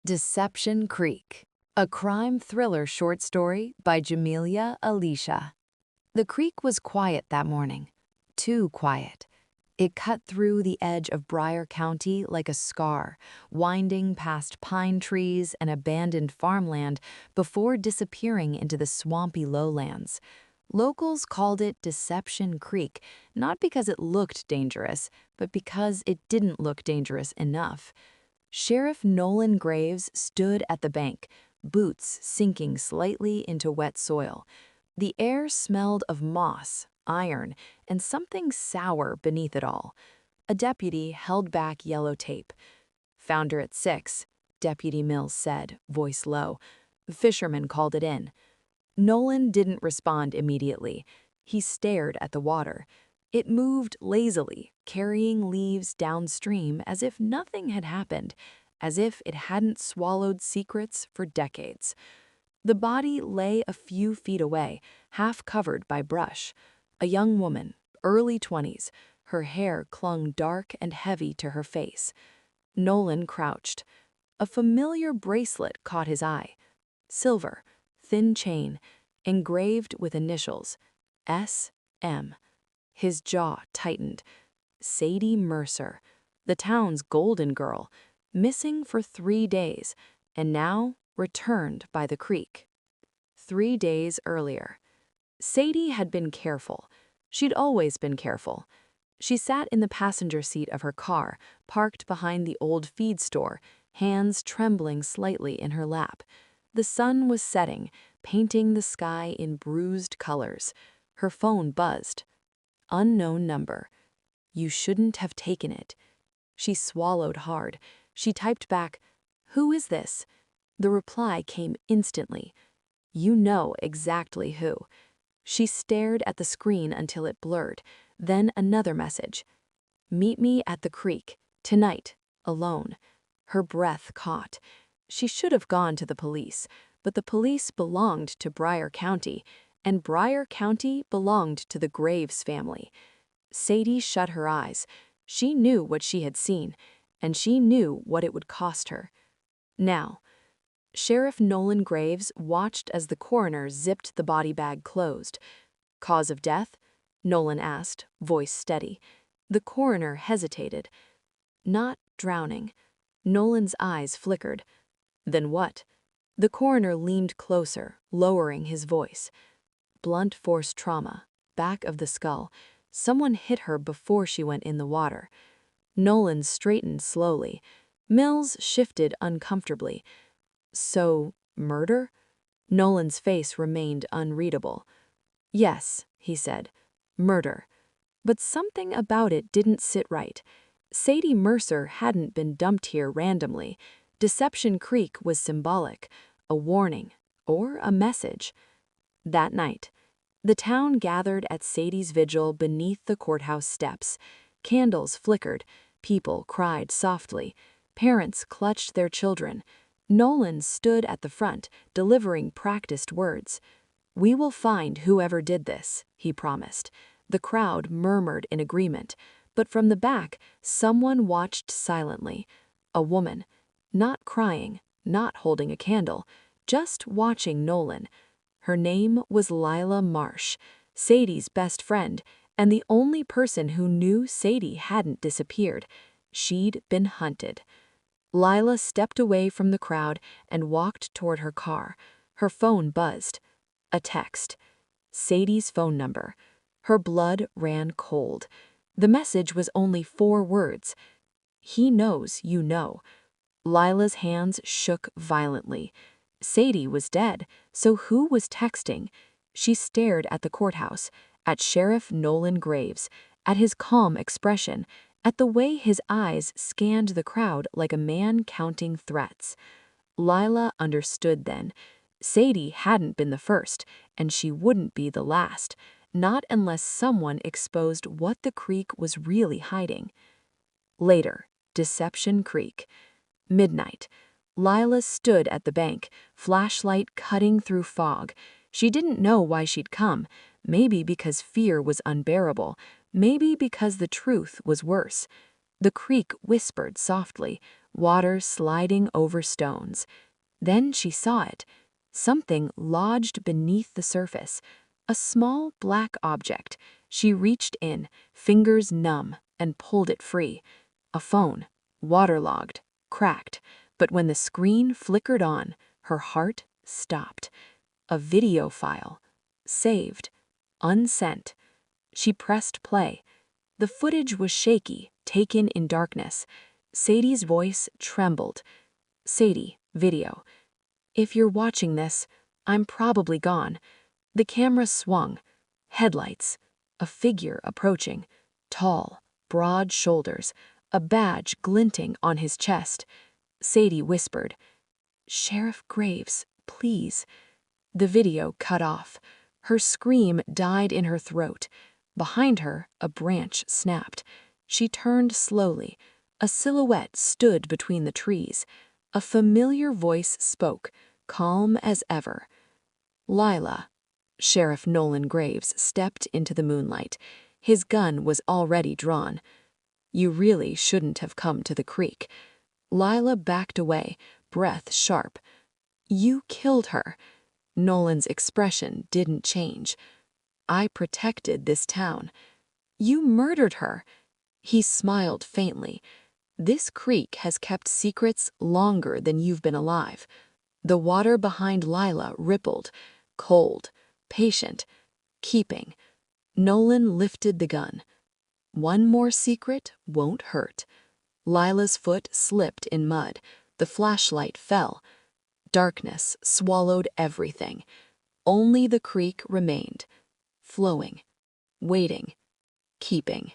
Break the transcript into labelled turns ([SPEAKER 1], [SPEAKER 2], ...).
[SPEAKER 1] Deception Creek, a crime thriller short story by JameliaAlicia. The creek was quiet that morning, too quiet. It cut through the edge of Briar County like a scar, winding past pine trees and abandoned farmland before disappearing into the swampy lowlands. Locals called it Deception Creek, not because it looked dangerous, but because it didn't look dangerous enough. Sheriff Nolan Graves stood at the bank, boots sinking slightly into wet soil. The air smelled of moss, iron, and something sour beneath it all. A deputy held back yellow tape. "Found her at 6, Deputy Mills said, voice low. Fisherman called it in. Nolan didn't respond immediately. He stared at the water. It moved lazily, carrying leaves downstream as if nothing had happened, as if it hadn't swallowed secrets for decades. The body lay a few feet away, half covered by brush. A young woman, early 20s, her hair clung dark and heavy to her face. Nolan crouched. A familiar bracelet caught his eye. Silver, thin chain, engraved with initials, S.M. His jaw tightened. Sadie Mercer, the town's golden girl, missing for 3 days, and now returned by the creek. 3 days earlier. Sadie had been careful. She'd always been careful. She sat in the passenger seat of her car, parked behind the old feed store, hands trembling slightly in her lap. The sun was setting, painting the sky in bruised colors. Her phone buzzed. Unknown number. "You shouldn't have taken it." She swallowed hard. She typed back, "Who is this?" The reply came instantly. "You know exactly who." She stared at the screen until it blurred. Then another message. "Meet me at the creek, tonight, alone." Her breath caught. She should have gone to the police, but the police belonged to Briar County, and Briar County belonged to the Graves family. Sadie shut her eyes. She knew what she had seen, and she knew what it would cost her. Now, Sheriff Nolan Graves watched as the coroner zipped the body bag closed. "Cause of death?" Nolan asked, voice steady. The coroner hesitated. "Not drowning." Nolan's eyes flickered. "Then what?" The coroner leaned closer, lowering his voice. "Blunt force trauma, back of the skull. Someone hit her before she went in the water." Nolan straightened slowly. Mills shifted uncomfortably. "So, murder?" Nolan's face remained unreadable. "Yes," he said, "murder." But something about it didn't sit right. Sadie Mercer hadn't been dumped here randomly. Deception Creek was symbolic, a warning, or a message. That night, the town gathered at Sadie's vigil beneath the courthouse steps. Candles flickered, people cried softly, parents clutched their children. Nolan stood at the front, delivering practiced words. "We will find whoever did this," he promised. The crowd murmured in agreement, but from the back, someone watched silently. A woman, not crying, not holding a candle, just watching Nolan. Her name was Lila Marsh, Sadie's best friend, and the only person who knew Sadie hadn't disappeared. She'd been hunted. Lila stepped away from the crowd and walked toward her car. Her phone buzzed. A text. Sadie's phone number. Her blood ran cold. The message was only 4 words. "He knows you know." Lila's hands shook violently. Sadie was dead, so who was texting? She stared at the courthouse, at Sheriff Nolan Graves, at his calm expression, at the way his eyes scanned the crowd like a man counting threats. Lila understood then. Sadie hadn't been the first, and she wouldn't be the last, not unless someone exposed what the creek was really hiding. Later, Deception Creek. Midnight. Lila stood at the bank, flashlight cutting through fog. She didn't know why she'd come, maybe because fear was unbearable, maybe because the truth was worse. The creek whispered softly, water sliding over stones. Then she saw it. Something lodged beneath the surface. A small black object. She reached in, fingers numb, and pulled it free. A phone, waterlogged, cracked, but when the screen flickered on, her heart stopped. A video file. Saved. Unsent. She pressed play. The footage was shaky, taken in darkness. Sadie's voice trembled. Sadie, video. If you're watching this, I'm probably gone. The camera swung. Headlights. A figure approaching. Tall, broad shoulders. A badge glinting on his chest. Sadie whispered, "Sheriff Graves, please." The video cut off. Her scream died in her throat. Behind her, a branch snapped. She turned slowly. A silhouette stood between the trees. A familiar voice spoke, calm as ever. "Lila." Sheriff Nolan Graves stepped into the moonlight. His gun was already drawn. "You really shouldn't have come to the creek." Lila backed away, breath sharp. "You killed her." Nolan's expression didn't change. "I protected this town." "You murdered her." He smiled faintly. "This creek has kept secrets longer than you've been alive." The water behind Lila rippled, cold, patient, keeping. Nolan lifted the gun. "One more secret won't hurt." Lila's foot slipped in mud. The flashlight fell. Darkness swallowed everything. Only the creek remained, flowing, waiting, keeping.